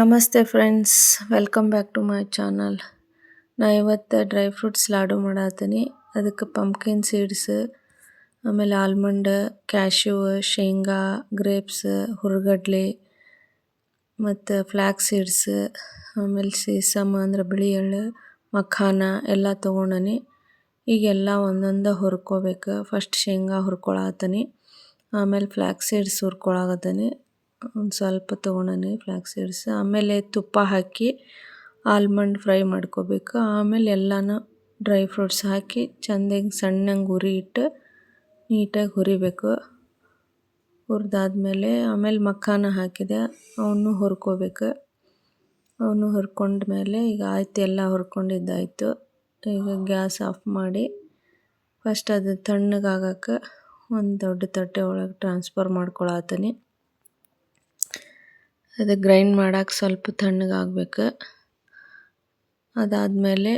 ನಮಸ್ತೆ friends, welcome back to my channel. ನಾ ಇವತ್ತು ಡ್ರೈ ಫ್ರೂಟ್ಸ್ ಲಾಡು ಮಾಡತ್ತೀನಿ. ಅದಕ್ಕೆ ಪಂಪ್ಕಿನ್ ಸೀಡ್ಸ್, ಆಮೇಲೆ ಆಲ್ಮಂಡ್, ಕ್ಯಾಶ್ಯೂ, ಶೇಂಗಾ, ಗ್ರೇಪ್ಸ್, ಹುರ್ಗಡ್ಲೆ ಮತ್ತು ಫ್ಲ್ಯಾಕ್ಸ್ ಸೀಡ್ಸ್, ಆಮೇಲೆ ಸೀಸಮ್ ಅಂದ್ರೆ ಬಿಳಿ ಎಳ್ಳು, ಮಖಾನ ಎಲ್ಲ ತೊಗೊಂಡನಿ. ಈಗೆಲ್ಲ ಒಂದೊಂದು ಹುರ್ಕೋಬೇಕು. ಫಸ್ಟ್ ಶೇಂಗಾ ಹುರ್ಕೊಳತ್ತೀನಿ, ಆಮೇಲೆ ಫ್ಲ್ಯಾಕ್ಸ್ ಸೀಡ್ಸ್ ಹುರ್ಕೊಳಕತ್ತೀನಿ. ಒಂದು ಸ್ವಲ್ಪ ತೊಗೊಂಡನಿ ಫ್ಲ್ಯಾಕ್ಸ್ ಸೀಡ್ಸ್. ಆಮೇಲೆ ತುಪ್ಪ ಹಾಕಿ ಆಲ್ಮಂಡ್ ಫ್ರೈ ಮಾಡ್ಕೋಬೇಕು. ಆಮೇಲೆ ಎಲ್ಲನೂ ಡ್ರೈ ಫ್ರೂಟ್ಸ್ ಹಾಕಿ ಚೆಂದಾಗಿ ಸಣ್ಣಗೆ ಉರಿ ಇಟ್ಟು ನೀಟಾಗಿ ಹುರಿಬೇಕು. ಹುರಿದಾದ್ಮೇಲೆ ಆಮೇಲೆ ಮಖಾನ ಹಾಕಿದೆ, ಅವನು ಹುರ್ಕೋಬೇಕು. ಅವನು ಹುರ್ಕೊಂಡ್ಮೇಲೆ ಈಗ ಆಯ್ತು, ಎಲ್ಲ ಹುರ್ಕೊಂಡಿದ್ದಾಯಿತು. ಈಗ ಗ್ಯಾಸ್ ಆಫ್ ಮಾಡಿ ಫಸ್ಟ್ ಅದು ತಣ್ಣಗಾಗಕ್ಕೆ ಒಂದು ದೊಡ್ಡ ತಟ್ಟೆ ಒಳಗೆ ಟ್ರಾನ್ಸ್ಫರ್ ಮಾಡ್ಕೊಳತ್ತೀನಿ. ಅದು ಗ್ರೈಂಡ್ ಮಾಡೋಕೆ ಸ್ವಲ್ಪ ತಣ್ಣಗಾಗಬೇಕು. ಅದಾದಮೇಲೆ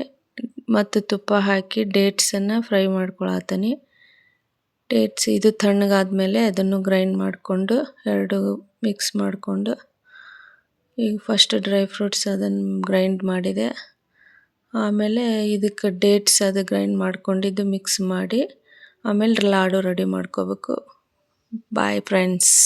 ಮತ್ತು ತುಪ್ಪ ಹಾಕಿ ಡೇಟ್ಸನ್ನು ಫ್ರೈ ಮಾಡ್ಕೊಳತ್ತೀನಿ. ಡೇಟ್ಸ್ ಇದು ತಣ್ಣಗಾದ್ಮೇಲೆ ಅದನ್ನು ಗ್ರೈಂಡ್ ಮಾಡಿಕೊಂಡು ಎರಡು ಮಿಕ್ಸ್ ಮಾಡಿಕೊಂಡು, ಈಗ ಫಸ್ಟ್ ಡ್ರೈ ಫ್ರೂಟ್ಸ್ ಅದನ್ನು ಗ್ರೈಂಡ್ ಮಾಡಿದೆ. ಆಮೇಲೆ ಇದಕ್ಕೆ ಡೇಟ್ಸ್ ಅದು ಗ್ರೈಂಡ್ ಮಾಡ್ಕೊಂಡಿದ್ದು ಮಿಕ್ಸ್ ಮಾಡಿ ಆಮೇಲೆ ಲಾಡು ರೆಡಿ ಮಾಡ್ಕೋಬೇಕು. Bye friends.